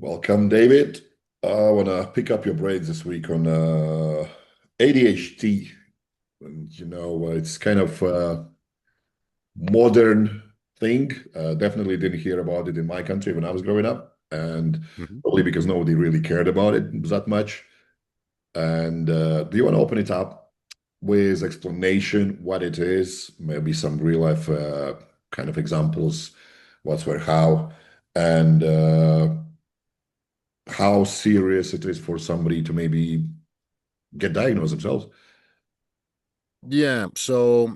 Welcome, David. I want to pick up your brains this week on ADHD. And, it's kind of a modern thing. Definitely didn't hear about it in my country when I was growing up, and Mhm. probably because nobody really cared about it that much. And do you want to open it up with explanation what it is, maybe some real life kind of examples, what's where, how, and how serious it is for somebody to maybe get diagnosed themselves. Yeah, so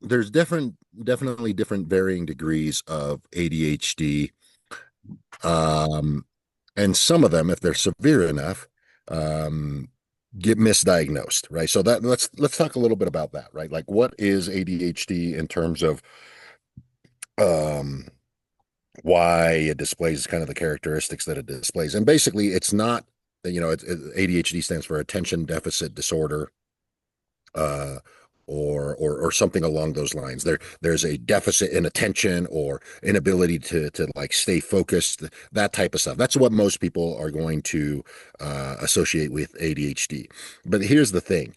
there's definitely different varying degrees of ADHD. Um, and some of them, if they're severe enough, um, get misdiagnosed, right? So that let's talk a little bit about that, right? Like what is ADHD in terms of um why it displays kind of the characteristics that it displays. And basically it's not, ADHD stands for attention deficit disorder, uh, or something along those lines. There's a deficit in attention or inability to like stay focused, that type of stuff. That's what most people are going to associate with ADHD. But here's the thing: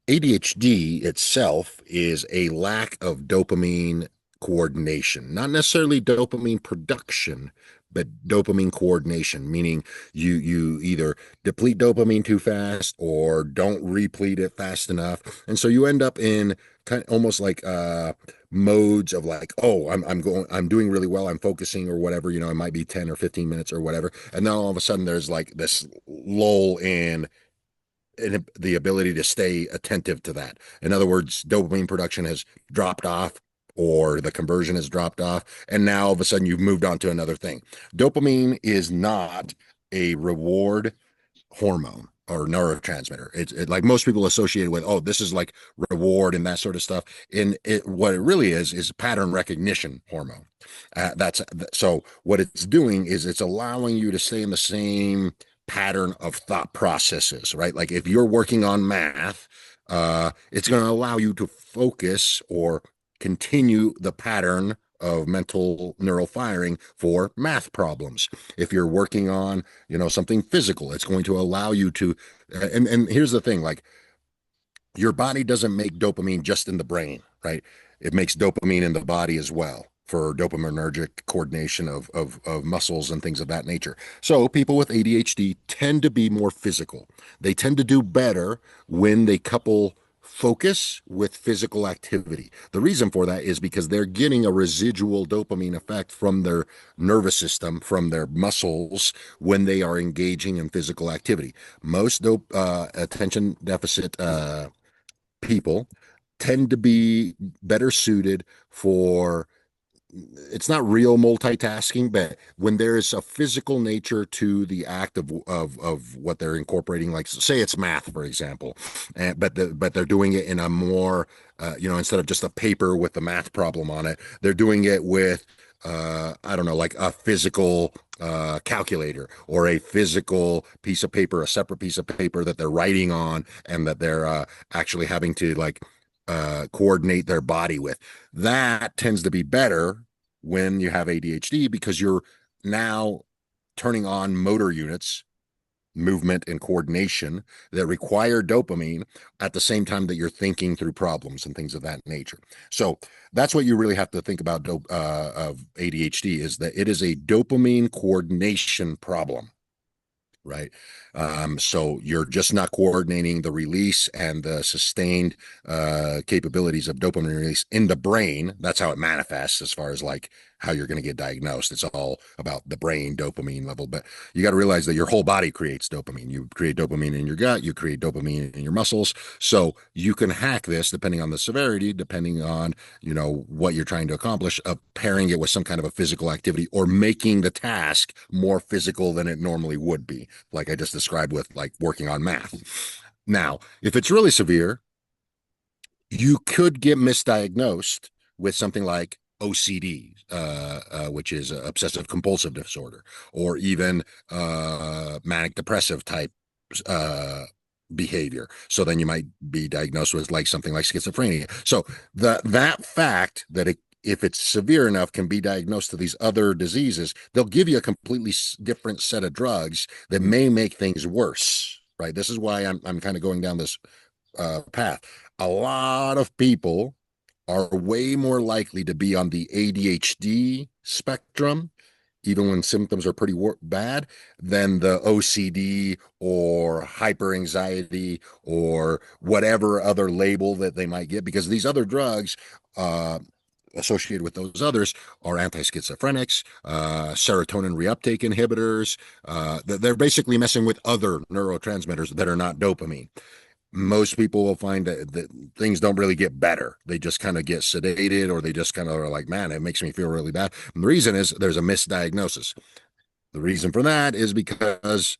ADHD itself is a lack of dopamine coordination, not necessarily dopamine production, but dopamine coordination, meaning you either deplete dopamine too fast or don't replete it fast enough. And so you end up in kind of almost like modes of like, oh, I'm doing really well, I'm focusing or whatever, it might be 10 or 15 minutes or whatever. And then all of a sudden there's like this lull in the ability to stay attentive to that. In other words, dopamine production has dropped off or the conversion has dropped off. And now all of a sudden you've moved on to another thing. Dopamine is not a reward hormone or neurotransmitter. Like most people associate it with, oh, this is like reward and that sort of stuff. And what it really is pattern recognition hormone. That's so what it's doing is it's allowing you to stay in the same pattern of thought processes, right? Like if you're working on math, it's going to allow you to focus or continue the pattern of mental neural firing for math problems. If you're working on, something physical, it's going to allow you to, and here's the thing, like your body doesn't make dopamine just in the brain, right? It makes dopamine in the body as well for dopaminergic coordination of muscles and things of that nature. So people with ADHD tend to be more physical. They tend to do better when they couple focus with physical activity. The reason for that is because they're getting a residual dopamine effect from their nervous system, from their muscles when they are engaging in physical activity. Most attention deficit people tend to be better suited for, it's not real multitasking, but when there is a physical nature to the act of what they're incorporating, like say it's math, for example, but they're doing it in a more, instead of just a paper with the math problem on it, they're doing it with I don't know, like a physical calculator or a physical piece of paper, a separate piece of paper that they're writing on and that they're actually having to like coordinate their body with. That tends to be better when you have ADHD because you're now turning on motor units, movement and coordination that require dopamine at the same time that you're thinking through problems and things of that nature. So that's what you really have to think about of ADHD is that it is a dopamine coordination problem, right? So you're just not coordinating the release and the sustained capabilities of dopamine release in the brain. That's how it manifests as far as like how you're going to get diagnosed. It's all about the brain dopamine level, but you got to realize that your whole body creates dopamine. You create dopamine in your gut, you create dopamine in your muscles. So you can hack this depending on the severity, depending on, what you're trying to accomplish, of pairing it with some kind of a physical activity or making the task more physical than it normally would be, like I just described with like working on math. Now, if it's really severe, you could get misdiagnosed with something like OCD, which is obsessive compulsive disorder, or even manic depressive type uh, behavior. So then you might be diagnosed with like something like schizophrenia. So that fact that if it's severe enough, can be diagnosed to these other diseases. They'll give you a completely different set of drugs that Mm. may make things worse, right? This is why I'm kind of going down this path. A lot of people are way more likely to be on the ADHD spectrum, even when symptoms are pretty bad, than the OCD or hyper anxiety or whatever other label that they might get, because these other drugs associated with those others are anti-schizophrenics, serotonin reuptake inhibitors. They're basically messing with other neurotransmitters that are not dopamine. Most people will find that things don't really get better. They just kind of get sedated, or they just kind of are like, man, it makes me feel really bad. And the reason is there's a misdiagnosis. The reason for that is because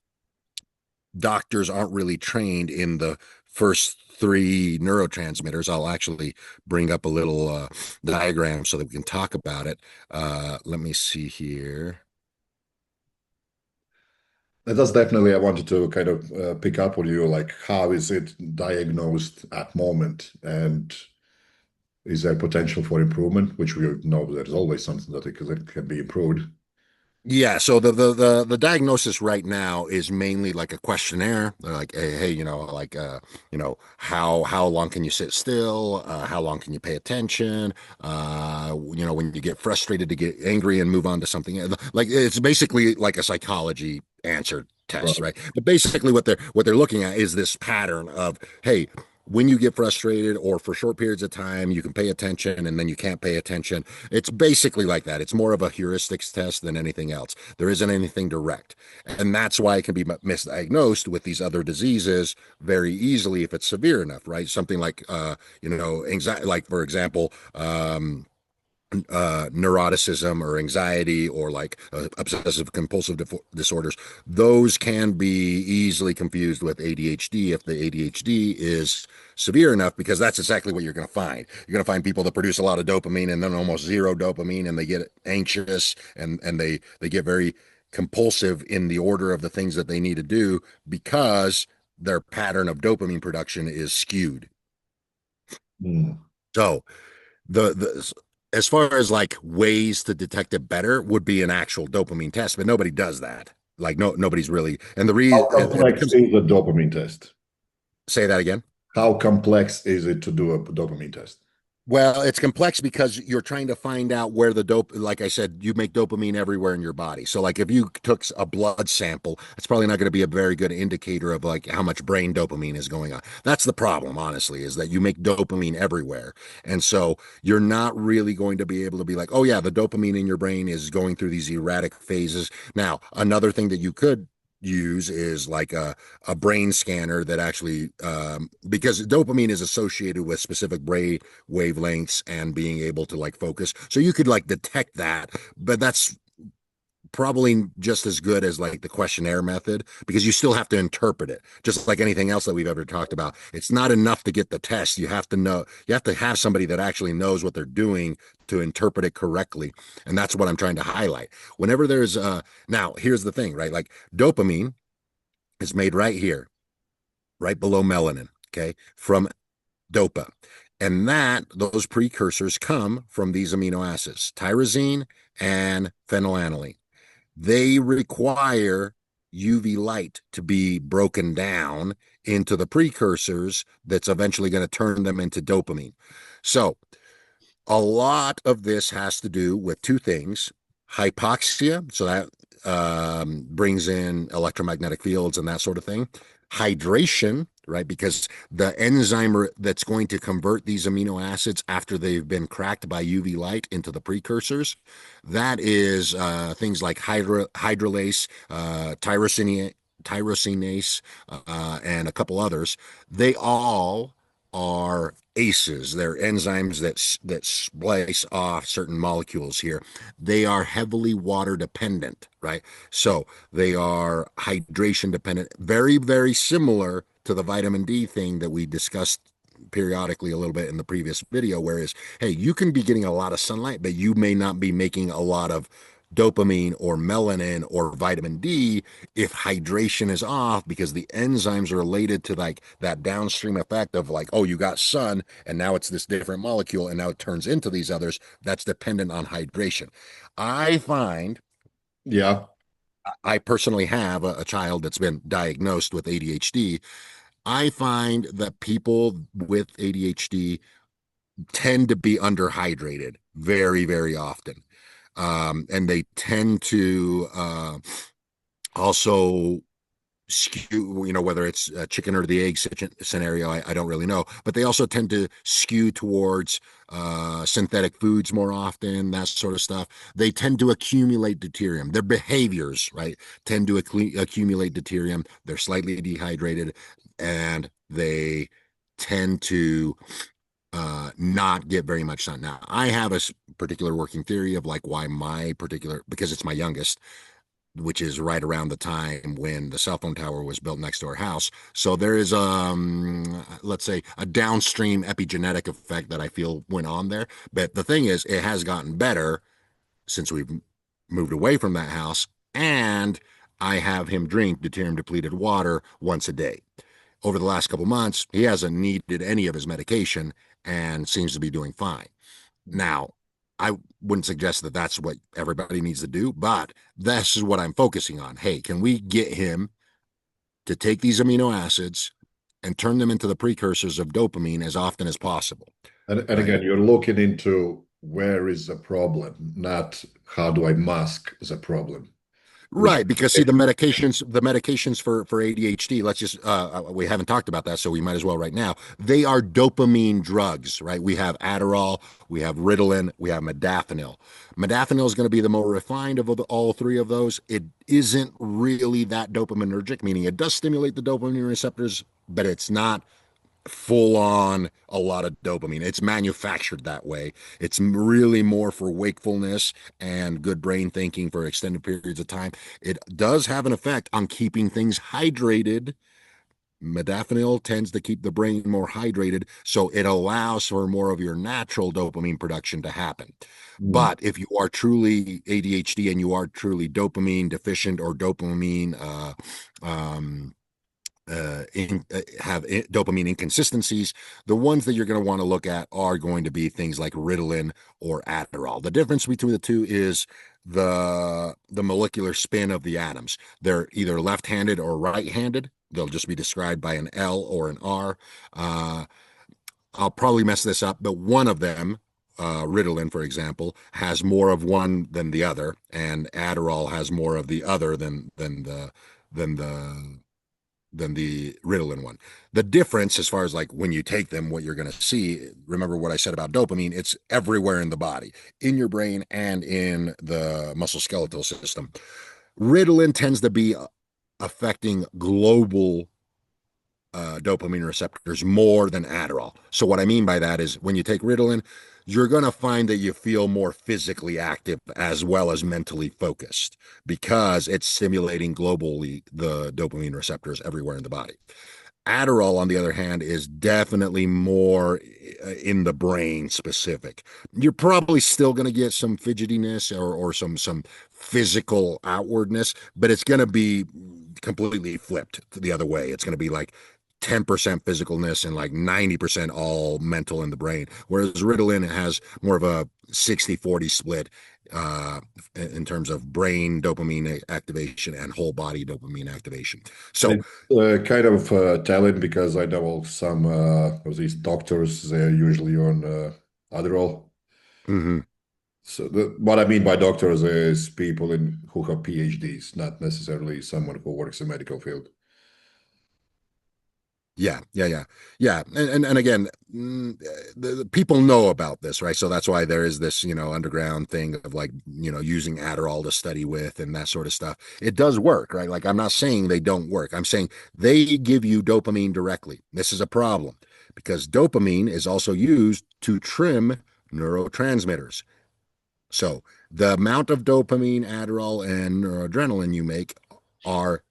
doctors aren't really trained in the first three neurotransmitters. I'll actually bring up a little diagram so that we can talk about it. Let me see here. That's definitely, I wanted to kind of pick up on you, like how is it diagnosed at moment, and is there potential for improvement, which we know there's always something that it can be improved. Yeah, so the diagnosis right now is mainly like a questionnaire. They're like, hey, how long can you sit still? How long can you pay attention? When you get frustrated, to get angry and move on to something. Like it's basically like a psychology answer test, Right. right? But basically, what they're looking at is this pattern of, hey, when you get frustrated or for short periods of time, you can pay attention and then you can't pay attention. It's basically like that. It's more of a heuristics test than anything else. There isn't anything direct. And that's why it can be misdiagnosed with these other diseases very easily if it's severe enough, right? Something like, anxiety, like for example, neuroticism or anxiety or like obsessive compulsive disorders, those can be easily confused with ADHD if the ADHD is severe enough, because that's exactly what you're going to find. You're going to find people that produce a lot of dopamine and then almost zero dopamine, and they get anxious and they get very compulsive in the order of the things that they need to do because their pattern of dopamine production is skewed. Mm. So the as far as like ways to detect it better would be an actual dopamine test, but nobody does that. Like nobody's really, and the How reason it complex becomes, is a dopamine test? say that again. How complex is it to do a dopamine test? Well, it's complex because you're trying to find out where the dope, like I said, you make dopamine everywhere in your body. So, like, if you took a blood sample, it's probably not going to be a very good indicator of like how much brain dopamine is going on. That's the problem, honestly, is that you make dopamine everywhere. And so you're not really going to be able to be like, oh, yeah, the dopamine in your brain is going through these erratic phases. Now, another thing that you could use is like a brain scanner that actually, because dopamine is associated with specific brain wavelengths and being able to like focus. So you could like detect that, but that's probably just as good as like the questionnaire method, because you still have to interpret it, just like anything else that we've ever talked about. It's not enough to get the test. You have to know, you have to have somebody that actually knows what they're doing to interpret it correctly. And that's what I'm trying to highlight. Whenever there's now here's the thing, right? Like dopamine is made right here, right below melanin, okay, from dopa. And those precursors come from these amino acids, tyrosine and phenylalanine. They require UV light to be broken down into the precursors that's eventually going to turn them into dopamine. So a lot of this has to do with two things: hypoxia, so that brings in electromagnetic fields and that sort of thing; hydration, right? Because the enzyme that's going to convert these amino acids after they've been cracked by UV light into the precursors, that is things like hydrolase, tyrosinase, and a couple others. They all are ACEs. They're enzymes that splice off certain molecules here. They are heavily water dependent, right? So they are hydration dependent, very, very similar to the vitamin D thing that we discussed periodically a little bit in the previous video, whereas, hey, you can be getting a lot of sunlight, but you may not be making a lot of dopamine or melanin or vitamin D if hydration is off because the enzymes are related to like that downstream effect of like, oh, you got sun and now it's this different molecule and now it turns into these others that's dependent on hydration. I find Yeah. I personally have a child that's been diagnosed with ADHD. I find that people with ADHD tend to be underhydrated very, very often. And they tend to also skew, whether it's a chicken or the egg scenario, I don't really know, but they also tend to skew towards synthetic foods more often, that sort of stuff. They tend to accumulate deuterium. Their behaviors, right, tend to accumulate deuterium. They're slightly dehydrated and they tend to not get very much sun. Now, I have a particular working theory of like why my particular, because it's my youngest, which is right around the time when the cell phone tower was built next to our house. So there is let's say a downstream epigenetic effect that I feel went on there. But the thing is, it has gotten better since we've moved away from that house, and I have him drink deuterium depleted water once a day. Over the last couple months, he hasn't needed any of his medication and seems to be doing fine. Now, I wouldn't suggest that that's what everybody needs to do, but this is what I'm focusing on. Hey, can we get him to take these amino acids and turn them into the precursors of dopamine as often as possible? And Right. again, you're looking into where is the problem, not how do I mask the problem. Which Right, because see the medications for ADHD, let's just we haven't talked about that, so we might as well right now. They are dopamine drugs, right? We have Adderall, we have Ritalin, we have modafinil. Modafinil is going to be the more refined of all three of those. It isn't really that dopaminergic, meaning it does stimulate the dopamine receptors, but it's not full on a lot of dopamine. It's manufactured that way. It's really more for wakefulness and good brain thinking for extended periods of time. It does have an effect on keeping things hydrated. Modafinil tends to keep the brain more hydrated, so it allows for more of your natural dopamine production to happen. Mm. But if you are truly ADHD and you are truly dopamine deficient or dopamine have dopamine inconsistencies, the ones that you're going to want to look at are going to be things like Ritalin or Adderall. The difference between the two is the molecular spin of the atoms. They're either left-handed or right-handed. They'll just be described by an L or an R. I'll probably mess this up, but one of them, Ritalin, for example, has more of one than the other, and Adderall has more of the other than the than the Ritalin one. The difference, as far as like when you take them, what you're going to see, remember what I said about dopamine, it's everywhere in the body, in your brain and in the musculoskeletal system. Ritalin tends to be affecting global dopamine receptors more than Adderall. So, what I mean by that is when you take Ritalin, you're going to find that you feel more physically active as well as mentally focused because it's stimulating globally the dopamine receptors everywhere in the body. Adderall, on the other hand, is definitely more in the brain specific. You're probably still going to get some fidgetiness or some physical outwardness, but it's going to be completely flipped the other way. It's going to be like 10% physicalness and like 90% all mental in the brain. Whereas Ritalin has more of a 60-40 split in terms of brain dopamine activation and whole body dopamine activation. So, And it's kind of telling because I know some of these doctors, they're usually on Adderall. mhm. So what I mean by doctors is people who have PhDs, not necessarily someone who works in medical field. Yeah. And again, the people know about this, right? So that's why there is this, underground thing of like, using Adderall to study with and that sort of stuff. It does work, right? Like I'm not saying they don't work. I'm saying they give you dopamine directly. This is a problem because dopamine is also used to trim neurotransmitters. So the amount of dopamine, Adderall, and noradrenaline you make are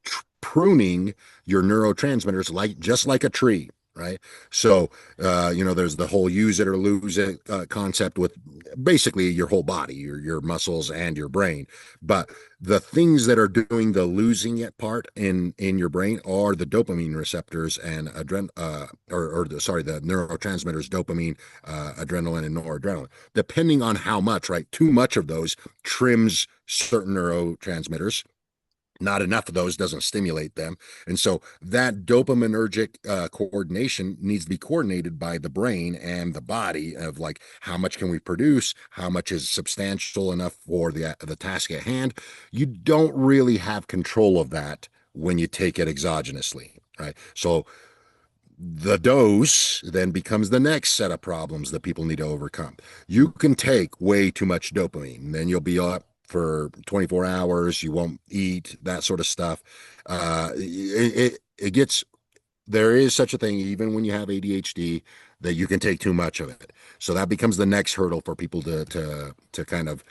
pruning your neurotransmitters like just like a tree. right? So, there's the whole use it or lose it concept with basically your whole body, your muscles and your brain. But the things that are doing the losing it part in your brain are the dopamine receptors and the neurotransmitters dopamine, adrenaline, and noradrenaline. Depending on how much, right? Too much of those trims certain neurotransmitters, not enough of those doesn't stimulate them. And so that dopaminergic coordination needs to be coordinated by the brain and the body of like how much can we produce, how much is substantial enough for the task at hand. You don't really have control of that when you take it exogenously, right? So the dose then becomes the next set of problems that people need to overcome. You can take way too much dopamine, then you'll be up for 24 hours, you won't eat, that sort of stuff. It gets, there is such a thing, even when you have ADHD, that you can take too much of it. So that becomes the next hurdle for people to kind of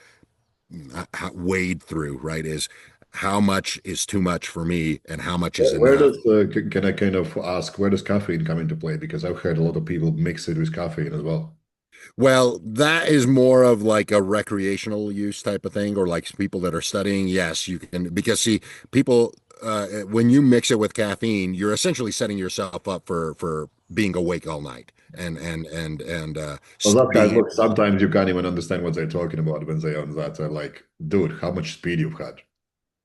wade through, right? Is how much is too much for me and how much is Where enough. does can I kind of ask where does caffeine come into play? Because I've heard a lot of people mix it with caffeine as well. Well, that is more of like a recreational use type of thing, or like people that are studying. Yes, you can, because see, people, when you mix it with caffeine, you're essentially setting yourself up for being awake all night and Well, that guys, being look, able to. sometimes you can't even understand what they're talking about when they're on that. They're like, dude, how much speed you've had?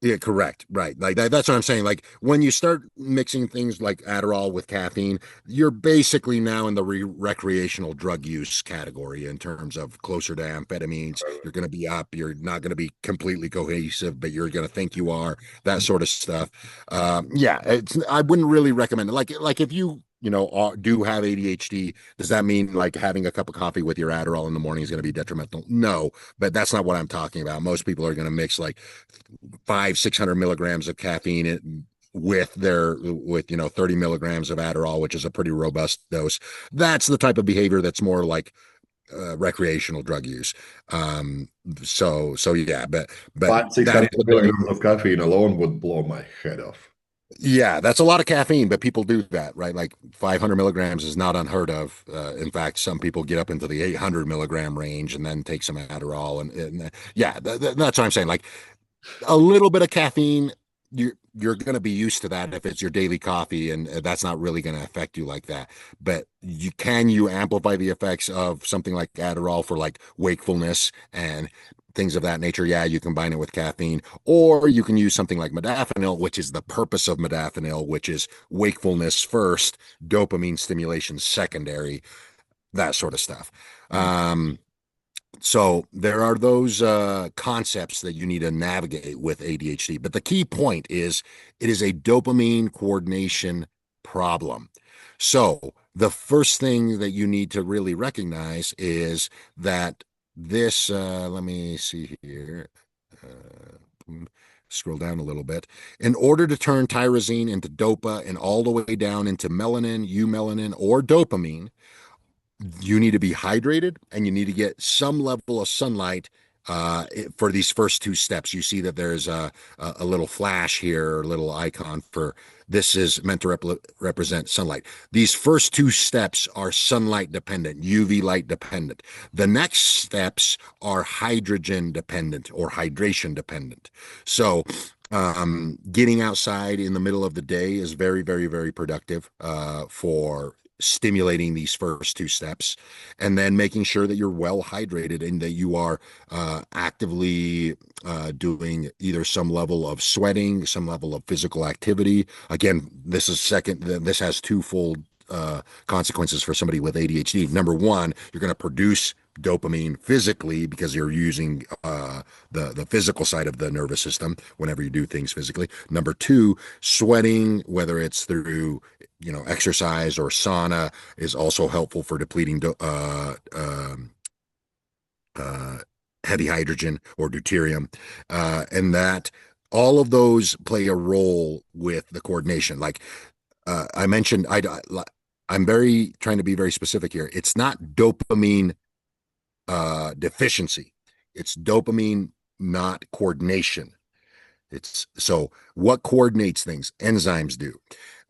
Yeah, correct. Right. Like that's what I'm saying. Like when you start mixing things like Adderall with caffeine, you're basically now in the recreational drug use category in terms of closer to amphetamines. You're going to be up. You're not going to be completely cohesive, but you're going to think you are. That sort of stuff. Yeah, I wouldn't really recommend it. Like if you do have ADHD, does that mean like having a cup of coffee with your Adderall in the morning is going to be detrimental? No, but that's not what I'm talking about. Most people are going to mix like 600 milligrams of caffeine with 30 milligrams of Adderall, which is a pretty robust dose. That's the type of behavior that's more like recreational drug use. So yeah, but Five, six that hundred is the very. milligrams of caffeine alone would blow my head off. Yeah, that's a lot of caffeine, but people do that, right? Like 500 milligrams is not unheard of. In fact, some people get up into the 800 milligram range and then take some Adderall, and yeah, that's what I'm saying. Like a little bit of caffeine, you're going to be used to that if it's your daily coffee, and that's not really going to affect you like that. But you amplify the effects of something like Adderall for like wakefulness and things of that nature. Yeah, you combine it with caffeine, or you can use something like modafinil, which is the purpose of modafinil, which is wakefulness first, dopamine stimulation secondary, that sort of stuff. So there are those concepts that you need to navigate with ADHD. But the key point is it is a dopamine coordination problem. So the first thing that you need to really recognize is that let me see here. Scroll down a little bit. In order to turn tyrosine into dopa and all the way down into melanin, eumelanin, or dopamine, you need to be hydrated and you need to get some level of sunlight for these first two steps. You see that there's a little flash here, a little icon for this is meant to represent sunlight. These first two steps are sunlight dependent, UV light dependent. The next steps are hydrogen dependent or hydration dependent. So, getting outside in the middle of the day is very, very, very productive for stimulating these first two steps, and then making sure that you're well hydrated and that you are actively doing either some level of sweating, some level of physical activity. Again, this has twofold consequences for somebody with ADHD. Number one, you're going to produce dopamine physically because you're using the physical side of the nervous system whenever you do things physically. Number two, sweating, whether it's through exercise or sauna, is also helpful for depleting uh, heavy hydrogen or deuterium, and that all of those play a role with the coordination. Like I mentioned, I'm very trying to be very specific here. It's not dopamine deficiency; it's dopamine not coordination. It's so what coordinates things? Enzymes do,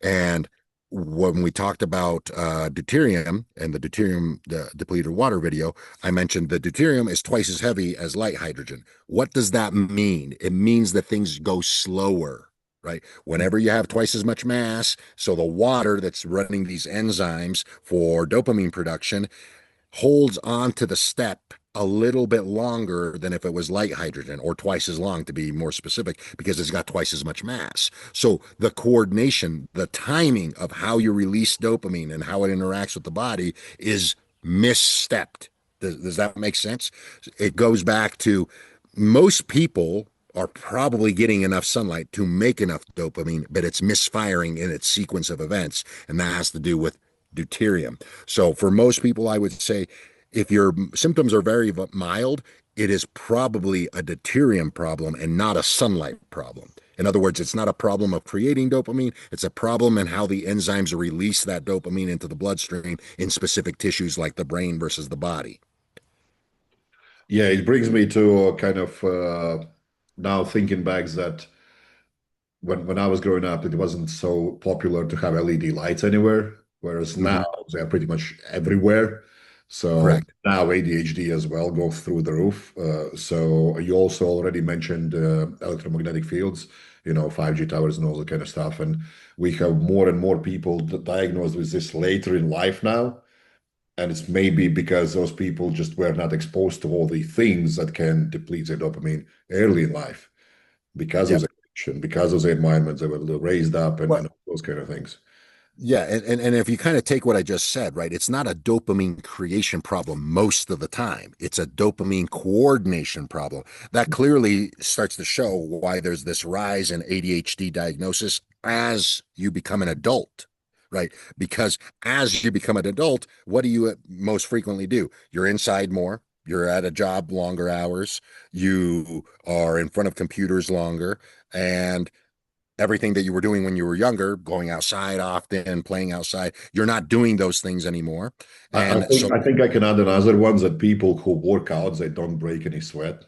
and when we talked about deuterium and the deuterium depleted water video, I mentioned the deuterium is twice as heavy as light hydrogen. What does that mean? It means that things go slower, right? Whenever you have twice as much mass, so the water that's running these enzymes for dopamine production holds on to the step a little bit longer than if it was light hydrogen, or twice as long to be more specific, because it's got twice as much mass. So the coordination, the timing of how you release dopamine and how it interacts with the body is misstepped. Does that make sense? It goes back to most people are probably getting enough sunlight to make enough dopamine, but it's misfiring in its sequence of events. And that has to do with deuterium. So for most people, I would say if your symptoms are very mild, it is probably a deuterium problem and not a sunlight problem. In other words, it's not a problem of creating dopamine. It's a problem in how the enzymes release that dopamine into the bloodstream in specific tissues like the brain versus the body. Yeah, it brings me to kind of now thinking back that when I was growing up, it wasn't so popular to have LED lights anywhere, whereas now Mm-hmm. they're pretty much everywhere. So Correct. now ADHD as well goes through the roof. So you also already mentioned electromagnetic fields, 5G towers and all that kind of stuff. And we have more and more people diagnosed with this later in life now. And it's maybe because those people just were not exposed to all the things that can deplete their dopamine early in life because of Yep. the condition, because of the environment they were raised up and Well, all those kind of things. yeah, and if you kind of take what I just said, right, it's not a dopamine creation problem most of the time. It's a dopamine coordination problem. That clearly starts to show why there's this rise in ADHD diagnosis as you become an adult, right? Because as you become an adult, what do you most frequently do? You're inside more. You're at a job longer hours. You are in front of computers longer. And everything that you were doing when you were younger, going outside often, playing outside, you're not doing those things anymore. I, I And think so, I think I can add another one that people who work out they don't break any sweat.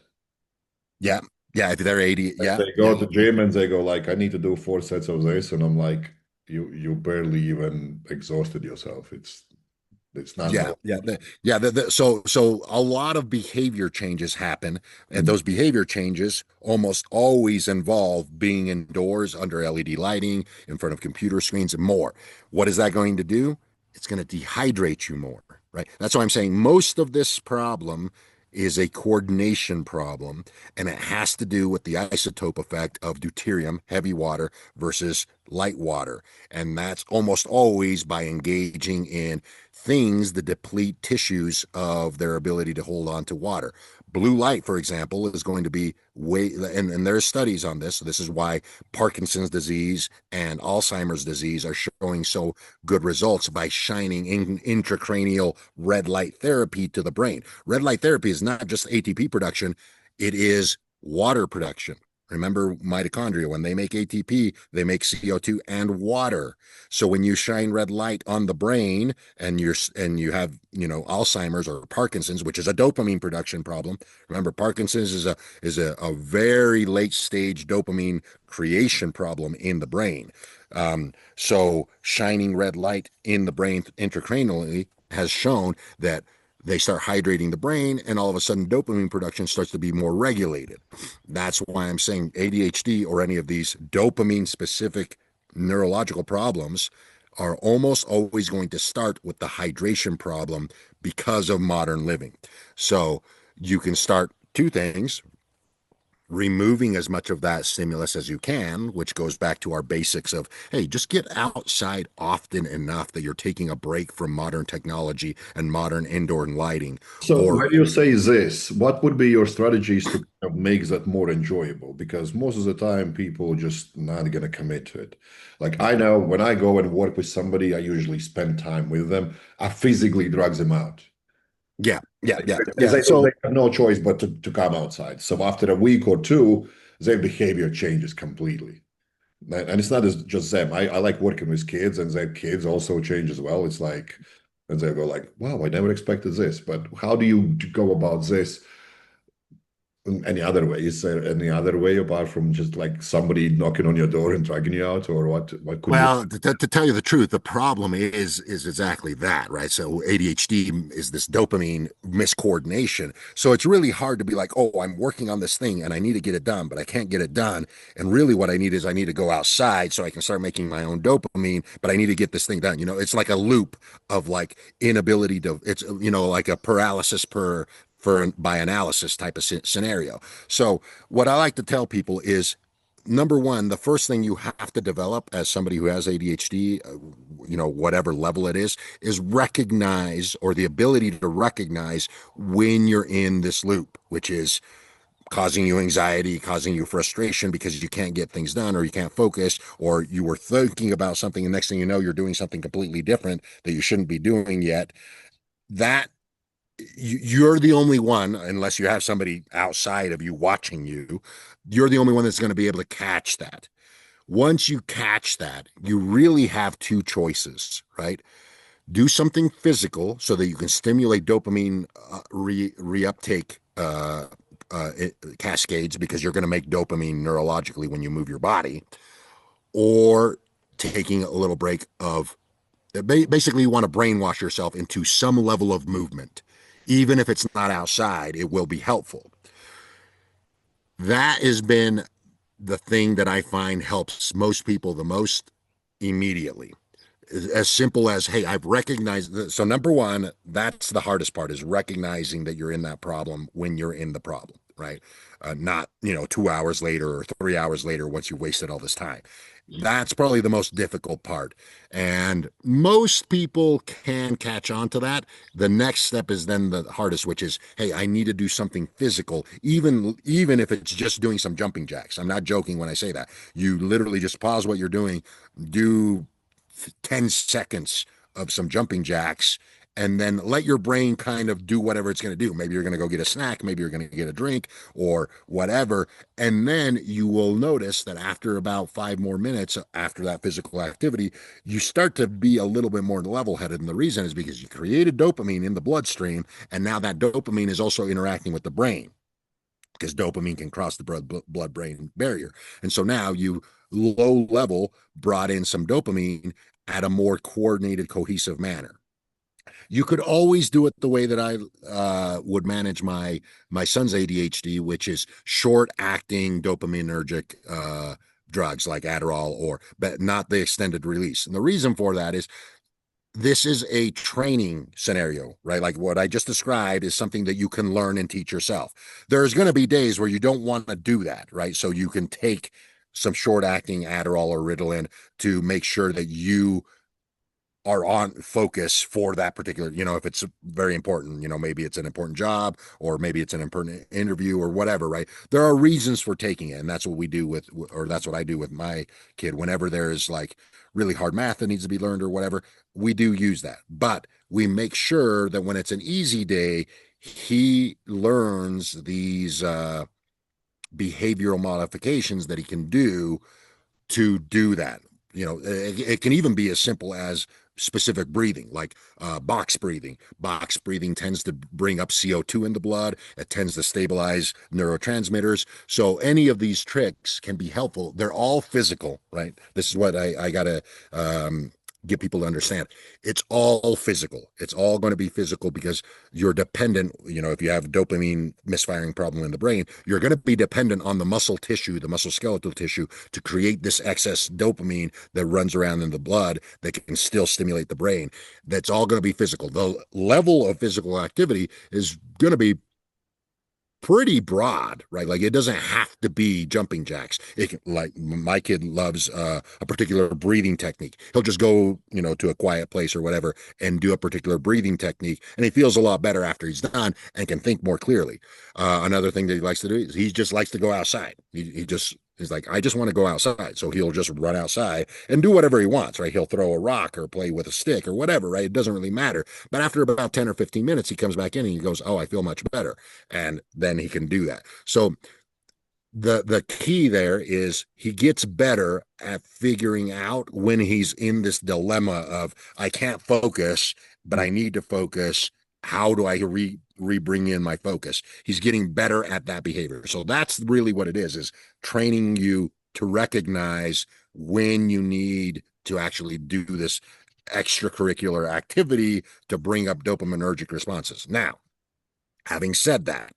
yeah, yeah, if they're 80, Like yeah, they yeah, go to gym and they go like, I need to do 4 sets of this, and I'm like, you barely even exhausted yourself. It's not yeah, normal. yeah, yeah. So a lot of behavior changes happen, and those behavior changes almost always involve being indoors under LED lighting, in front of computer screens, and more. What is that going to do? It's going to dehydrate you more, right? That's why I'm saying most of this problem is a coordination problem, and it has to do with the isotope effect of deuterium, heavy water, versus light water. And that's almost always by engaging in things that deplete tissues of their ability to hold on to water. Blue light, for example, is going to be and there's studies on this. So this is why Parkinson's disease and Alzheimer's disease are showing so good results by shining intracranial red light therapy to the brain. Red light therapy is not just ATP production, it is water production. Remember mitochondria, when they make ATP, they make CO2 and water. So when you shine red light on the brain and you have, Alzheimer's or Parkinson's, which is a dopamine production problem. Remember, Parkinson's is a very late stage dopamine creation problem in the brain. So shining red light in the brain intracranially has shown that they start hydrating the brain, and all of a sudden dopamine production starts to be more regulated. That's why I'm saying ADHD or any of these dopamine specific neurological problems are almost always going to start with the hydration problem because of modern living. So you can start two things: removing as much of that stimulus as you can, which goes back to our basics of, hey, just get outside often enough that you're taking a break from modern technology and modern indoor lighting. So Or, when you say this, what would be your strategies to kind of make that more enjoyable? Because most of the time people just not gonna commit to it. Like I know when I go and work with somebody, I usually spend time with them. I physically drag them out. yeah, yeah, yeah, They, yeah. they So, have no choice but to come outside. So after a week or two, their behavior changes completely. And it's not just them. I like working with kids, and their kids also change as well. It's like, and they go like, "Wow, I never expected this." But how do you go about this in any other way? Is there any other way apart from just like somebody knocking on your door and dragging you out, or what could you? Well, to tell you the truth, the problem is exactly that, right? So ADHD is this dopamine miscoordination. So it's really hard to be like, oh, I'm working on this thing and I need to get it done, but I can't get it done. And really what I need is I need to go outside so I can start making my own dopamine, but I need to get this thing done. It's like a loop of like inability to, it's, like a paralysis for by analysis type of scenario. So what I like to tell people is number one, the first thing you have to develop as somebody who has ADHD, whatever level it is recognize, or the ability to recognize when you're in this loop, which is causing you anxiety, causing you frustration because you can't get things done or you can't focus, or you were thinking about something and next thing you know, you're doing something completely different that you shouldn't be doing yet. That you're the only one, unless you have somebody outside of you watching you, you're the only one that's going to be able to catch that. Once you catch that, you really have two choices, right? Do something physical so that you can stimulate dopamine reuptake cascades, because you're going to make dopamine neurologically when you move your body, or taking a little break of basically you want to brainwash yourself into some level of movement. Even if it's not outside, it will be helpful. That has been the thing that I find helps most people the most immediately. As simple as, hey, I've recognized that. So number one, that's the hardest part, is recognizing that you're in that problem when you're in the problem, right? Not 2 hours later or 3 hours later once you've wasted all this time. That's probably the most difficult part, and most people can catch on to that. The next step is then the hardest, which is, hey, I need to do something physical, even if it's just doing some jumping jacks. I'm not joking when I say that. You literally just pause what you're doing, do 10 seconds of some jumping jacks, and then let your brain kind of do whatever it's going to do. Maybe you're going to go get a snack, maybe you're going to get a drink or whatever. And then you will notice that after about 5 more minutes after that physical activity, you start to be a little bit more level headed. And the reason is because you created dopamine in the bloodstream, and now that dopamine is also interacting with the brain, because dopamine can cross the blood brain barrier. And so now you low level brought in some dopamine at a more coordinated, cohesive manner. You could always do it the way that I would manage my son's ADHD, which is short acting dopaminergic drugs like Adderall, but not the extended release. And the reason for that is this is a training scenario, right? Like what I just described is something that you can learn and teach yourself. There's going to be days where you don't want to do that, right? So you can take some short acting Adderall or Ritalin to make sure that you are on focus for that particular, if it's very important, maybe it's an important job, or maybe it's an important interview or whatever, right? There are reasons for taking it. And that's what we do or that's what I do with my kid. Whenever there's like really hard math that needs to be learned or whatever, we do use that. But we make sure that when it's an easy day, he learns these behavioral modifications that he can do to do that. It can even be as simple as specific breathing, like box breathing. Box breathing tends to bring up CO2 in the blood. It tends to stabilize neurotransmitters. So any of these tricks can be helpful. They're all physical, right? This is what I got to get people to understand. It's all physical. It's all going to be physical because you're dependent. If you have a dopamine misfiring problem in the brain, you're going to be dependent on the muscle tissue, the muscle skeletal tissue, to create this excess dopamine that runs around in the blood that can still stimulate the brain. That's all going to be physical. The level of physical activity is going to be pretty broad, right? Like it doesn't have to be jumping jacks. Like my kid loves a particular breathing technique. He'll just go, to a quiet place or whatever and do a particular breathing technique, and he feels a lot better after he's done and can think more clearly. Another thing that he likes to do is he just likes to go outside. He's like, I just want to go outside. So he'll just run outside and do whatever he wants, right? He'll throw a rock or play with a stick or whatever, right? It doesn't really matter. But after about 10 or 15 minutes, he comes back in and he goes, oh, I feel much better. And then he can do that. So the key there is he gets better at figuring out when he's in this dilemma of, I can't focus, but I need to focus. How do I re-bring in my focus. He's getting better at that behavior. So that's really what it is training you to recognize when you need to actually do this extracurricular activity to bring up dopaminergic responses. Now, having said that,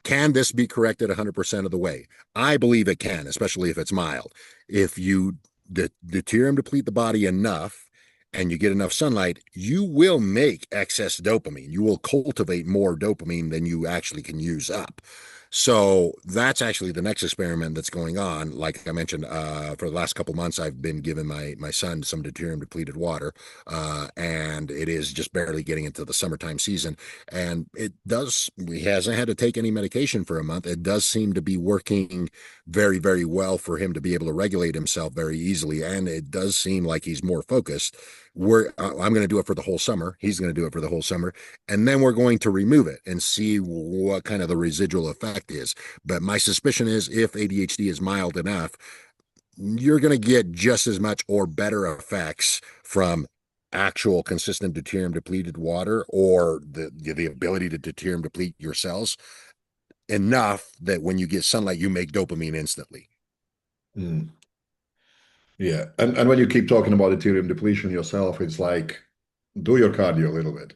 can this be corrected 100% of the way? I believe it can, especially if it's mild. If you deuterium deplete the body enough and you get enough sunlight, you will make excess dopamine. You will cultivate more dopamine than you actually can use up. So that's actually the next experiment that's going on. Like I mentioned, for the last couple of months, I've been giving my son some deuterium depleted water, and it is just barely getting into the summertime season. And he hasn't had to take any medication for a month. It does seem to be working very, very well for him to be able to regulate himself very easily. And it does seem like he's more focused. I'm going to do it for the whole summer. He's going to do it for the whole summer. And then we're going to remove it and see what kind of the residual effect is. But my suspicion is if ADHD is mild enough, you're going to get just as much or better effects from actual consistent deuterium depleted water or the ability to deuterium deplete your cells enough that when you get sunlight, you make dopamine instantly. Mm. Yeah. And when you keep talking about deuterium depletion yourself, it's like do your cardio a little bit.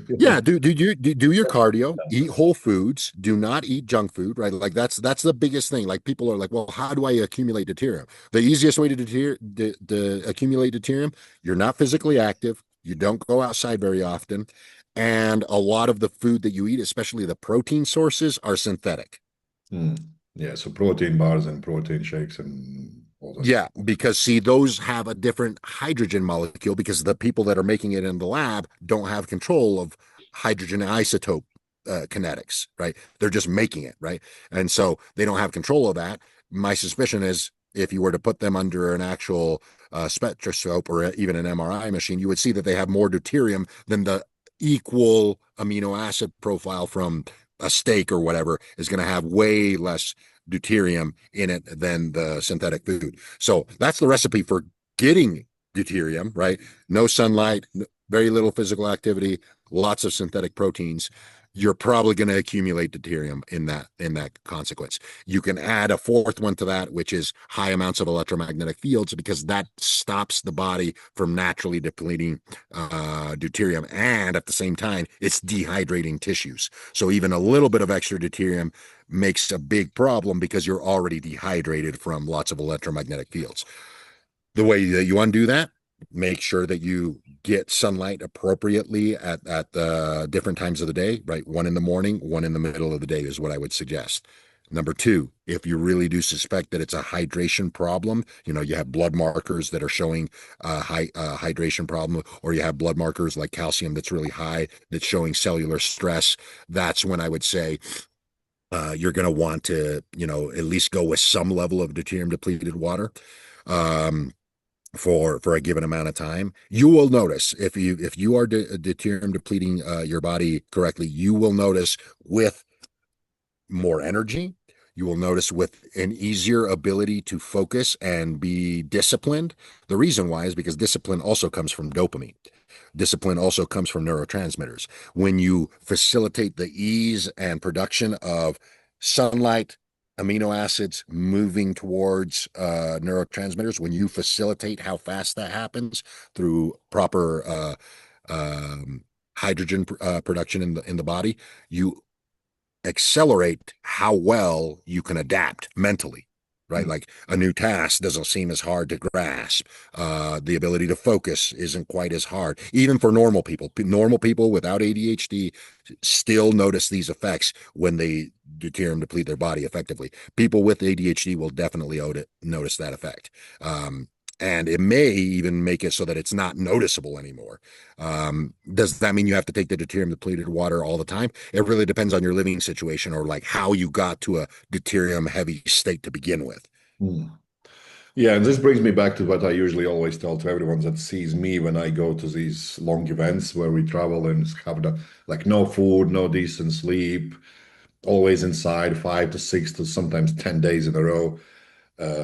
Yeah, do your cardio, eat whole foods, do not eat junk food, right? Like that's the biggest thing. Like people are like, well, how do I accumulate deuterium? The easiest way to accumulate deuterium, you're not physically active, you don't go outside very often, and a lot of the food that you eat, especially the protein sources, are synthetic. Mm. Yeah, so protein bars and protein shakes and all that Yeah, stuff. because see, those have a different hydrogen molecule because the people that are making it in the lab don't have control of hydrogen isotope kinetics, right? They're just making it, right? And so they don't have control of that. My suspicion is if you were to put them under an actual spectroscope or even an MRI machine, you would see that they have more deuterium than the equal amino acid profile from a steak or whatever is going to have way less deuterium in it than the synthetic food. So that's the recipe for getting deuterium, right? No sunlight, very little physical activity, lots of synthetic proteins. You're probably going to accumulate deuterium in that consequence. You can add a fourth one to that, which is high amounts of electromagnetic fields, because that stops the body from naturally depleting deuterium, and at the same time, it's dehydrating tissues. So even a little bit of extra deuterium makes a big problem because you're already dehydrated from lots of electromagnetic fields. The way that you undo that, make sure that you get sunlight appropriately at the different times of the day, right? One in the morning, one in the middle of the day is what I would suggest. Number two, if you really do suspect that it's a hydration problem, you have blood markers that are showing high hydration problem, or you have blood markers like calcium that's really high that's showing cellular stress. That's when I would say you're going to want to, at least go with some level of deuterium depleted water. For a given amount of time, you will notice if you are deuterium depleting your body correctly, you will notice with more energy. You will notice with an easier ability to focus and be disciplined. The reason why is because discipline also comes from dopamine. Discipline also comes from neurotransmitters. When you facilitate the ease and production of sunlight, amino acids moving towards neurotransmitters, when you facilitate how fast that happens through proper hydrogen production in the body, you accelerate how well you can adapt mentally, right? Mm. Like a new task doesn't seem as hard to grasp. The ability to focus isn't quite as hard, even for normal people. Normal people without ADHD still notice these effects when they deuterium deplete their body effectively. People with ADHD will definitely notice that effect. And it may even make it so that it's not noticeable anymore. Does that mean you have to take the deuterium depleted water all the time? It really depends on your living situation or like how you got to a deuterium heavy state to begin with. Mm. Yeah, and this brings me back to what I usually always tell to everyone that sees me when I go to these long events where we travel and have like no food, no decent sleep, always inside 5 to 6 to sometimes 10 days in a row,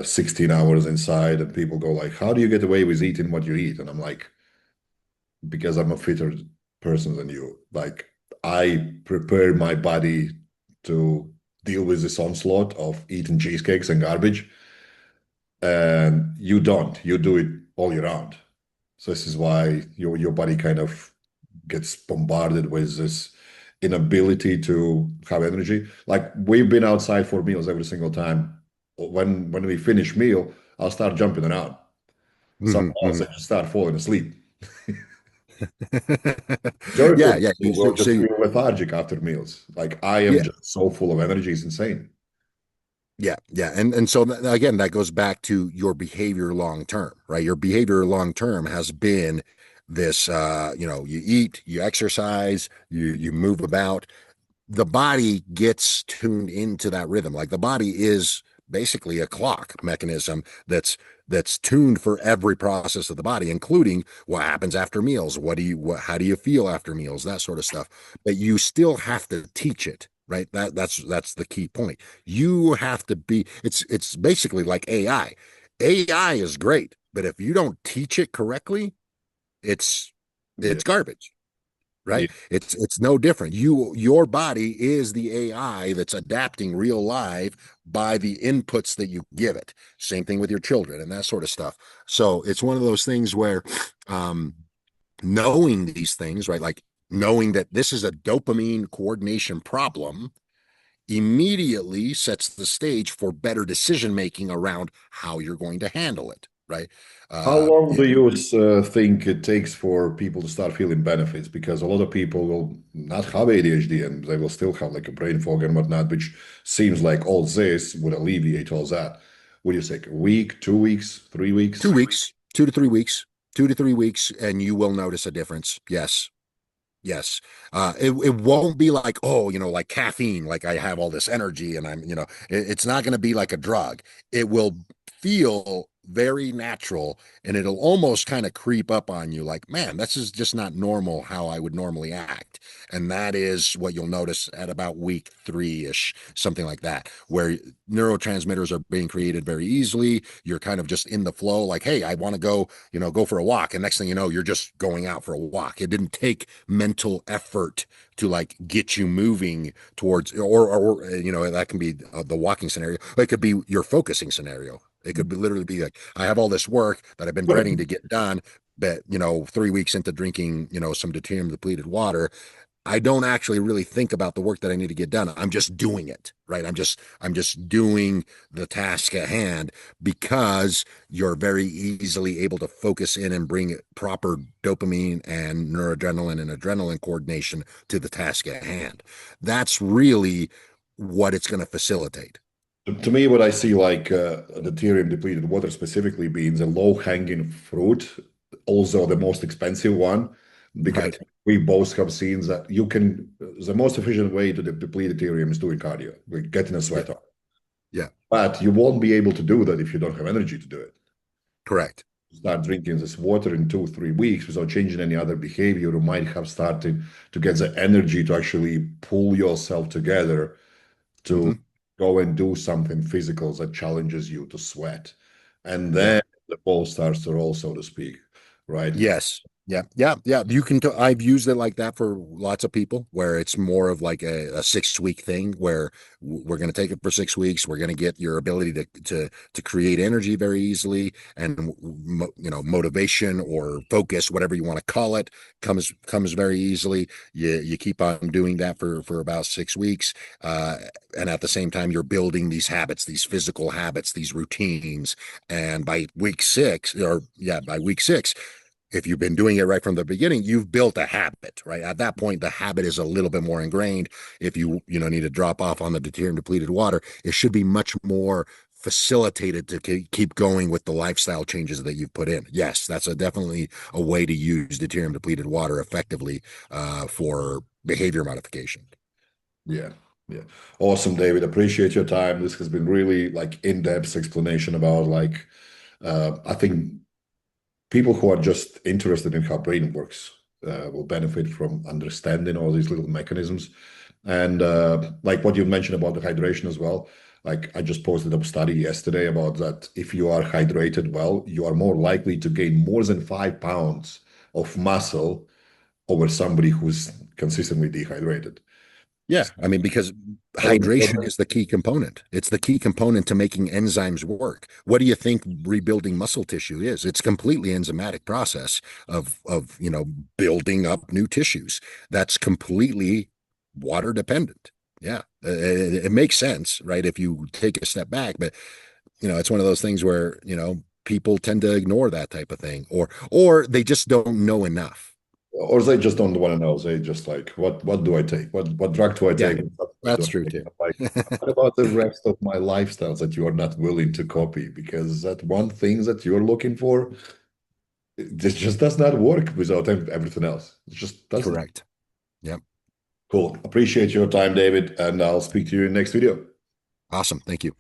16 hours inside. And people go like, how do you get away with eating what you eat? And I'm like, because I'm a fitter person than you. Like I prepare my body to deal with this onslaught of eating cheesecakes and garbage. And you don't. You do it all year round. So this is why your body kind of gets bombarded with this inability to have energy. Like we've been outside for meals every single time. When we finish meal, I'll start jumping around. Hmm. Someone else Hmm. I just start falling asleep. Majority Yeah, of yeah. people will just feel lethargic after meals. Like I am Yeah, just so full of energy, it's insane. yeah, yeah. And so again, that goes back to your behavior long term, right? Your behavior long term has been this you eat, you exercise, you move about. The body gets tuned into that rhythm. Like the body is basically a clock mechanism that's tuned for every process of the body, including what happens after meals. How do you feel after meals? That sort of stuff. But you still have to teach it, right? That's the key point. You have to be. It's basically like AI. AI is great, but if you don't teach it correctly, it's Yeah. it's garbage, Yeah. right? It's no different. Your body is the AI that's adapting real life by the inputs that you give it. Same thing with your children and that sort of stuff. So it's one of those things where um, knowing these things, right? Like knowing that this is a dopamine coordination problem immediately sets the stage for better decision making around how you're going to handle it, right? How Uh, long you do know, you think it takes for people to start feeling benefits? Because a lot of people will not have ADHD and they will still have like a brain fog and whatnot, which seems like all this would alleviate all that. What do you say? A week, 2 weeks, 3 weeks? 2 weeks, 2 to 3 weeks, 2 to 3 weeks, and you will notice a difference. Yes. Yes. It won't be like, oh, like caffeine, like I have all this energy and it's not going to be like a drug. It will feel very natural and it'll almost kind of creep up on you like, man, this is just not normal how I would normally act. And that is what you'll notice at about week 3-ish, something like that, where neurotransmitters are being created very easily. You're kind of just in the flow, like, hey, I want to go for a walk. And next thing you know, you're just going out for a walk. It didn't take mental effort to like get you moving towards, or that can be the walking scenario. It could be your focusing scenario. It could be literally be like, I have all this work that I've been dreading to get done, but 3 weeks into drinking, some deuterium depleted water, I don't actually really think about the work that I need to get done. I'm just doing it, right? I'm just doing the task at hand because you're very easily able to focus in and bring proper dopamine and noradrenaline and adrenaline coordination to the task at hand. That's really what it's going to facilitate. To me, what I see like the deuterium depleted water specifically being the low-hanging fruit, also the most expensive one, because Right. we both have seen that the most efficient way to deplete deuterium is doing cardio, like getting a Yeah. sweat on. Yeah. But you won't be able to do that if you don't have energy to do it. Correct. Start drinking this water in 2 3 weeks without changing any other behavior, you might have started to get the energy to actually pull yourself together to Hmm. go and do something physical that challenges you to sweat. And Yeah. then the ball starts to roll, so to speak, right? Yes. Yeah. Yeah. Yeah. I've used it like that for lots of people where it's more of like a 6 week thing where we're going to take it for 6 weeks. We're going to get your ability to create energy very easily and, motivation or focus, whatever you want to call it, comes very easily. You keep on doing that for about 6 weeks. Uh, and at the same time, you're building these habits, these physical habits, these routines. And by week six, if you've been doing it right from the beginning, you've built a habit, right? At that point, the habit is a little bit more ingrained. If need to drop off on the deuterium depleted water, it should be much more facilitated to keep going with the lifestyle changes that you've put in. Yes, that's definitely a way to use deuterium depleted water effectively for behavior modification. Yeah. Yeah. Awesome, David. Appreciate your time. This has been really like in-depth explanation about like I think people who are just interested in how brain works will benefit from understanding all these little mechanisms. And like what you mentioned about the hydration as well, like I just posted a study yesterday about that. If you are hydrated well, you are more likely to gain more than 5 pounds of muscle over somebody who's consistently dehydrated. Yeah, I mean, because hydration is the key component. It's the key component to making enzymes work. What do you think rebuilding muscle tissue is? It's completely enzymatic process of building up new tissues. That's completely water dependent. Yeah, it makes sense, right? If you take a step back, but it's one of those things where people tend to ignore that type of thing, or they just don't know enough. Or they just don't want to know. They just like, what do I take? What drug do I Yeah, take? What supplement do that's I true take? too. I'm like, what about the rest of my lifestyles that you are not willing to copy? Because that one thing that you're looking for, it just does not work without everything else. It just doesn't. Correct. Yep. Cool. Appreciate your time, David, and I'll speak to you in the next video. Awesome. Thank you.